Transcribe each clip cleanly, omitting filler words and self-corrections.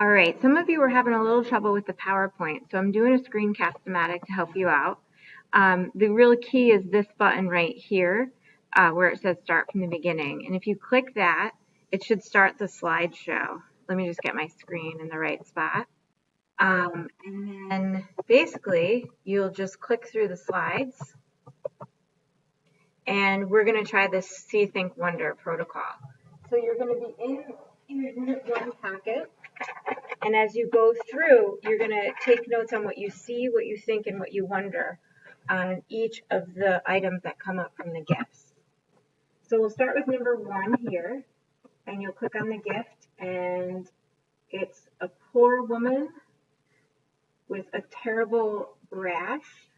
All right, some of you were having a little trouble with the PowerPoint, so I'm doing a screencast-o-matic to help you out. The real key is this button right here, where it says start from the beginning. And if you click that, it should start the slideshow. Let me just get my screen in the right spot. And then basically, you'll just click through the slides. And we're going to try this See, Think, Wonder protocol. So you're going to be in your Unit 1 packet. And as you go through, you're going to take notes on what you see, what you think, and what you wonder on each of the items that come up from the gifts. So we'll start with number 1 here, and you'll click on the gift, and it's a poor woman with a terrible rash.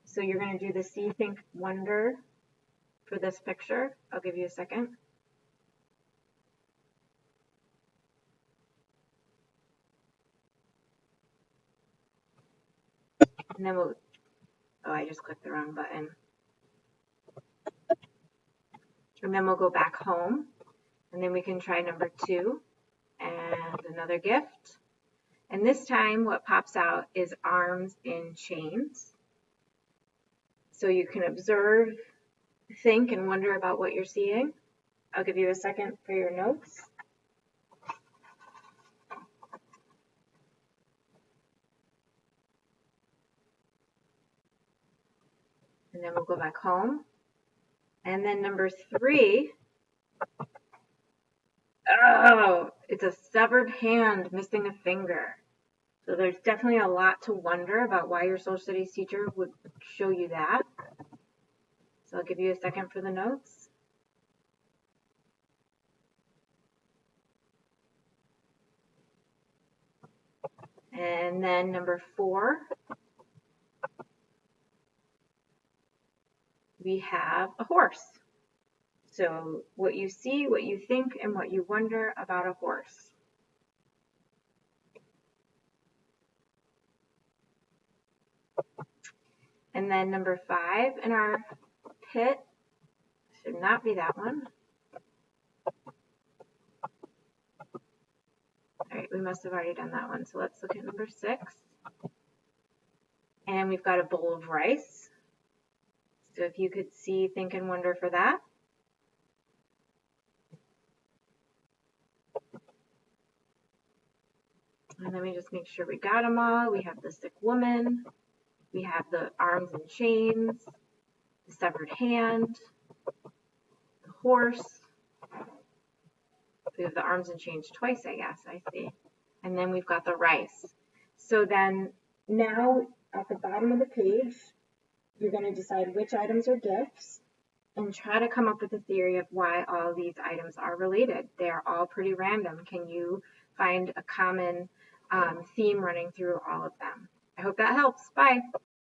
So you're going to do the See, Think, Wonder for this picture. I'll give you a second. And then we'll, oh, I just clicked the wrong button. And then we'll go back home, and then we can try number 2 and another gift. And this time what pops out is arms in chains. So you can observe, think, and wonder about what you're seeing. I'll give you a second for your notes. And then we'll go back home. And then number 3, oh, it's a severed hand missing a finger. So there's definitely a lot to wonder about why your social studies teacher would show you that. So I'll give you a second for the notes. And then number 4, we have a horse. So what you see, what you think, and what you wonder about a horse. And then number 5 in our pit, should not be that one. All right, we must have already done that one. So let's look at number 6. And we've got a bowl of rice. So if you could see, think, and wonder for that. And let me just make sure we got them all. We have the sick woman. We have the arms and chains, the severed hand, the horse. We have the arms and chains twice, I guess, I see. And then we've got the rice. So then now at the bottom of the page, you're going to decide which items are gifts and try to come up with a theory of why all these items are related. They are all pretty random. Can you find a common theme running through all of them? I hope that helps. Bye.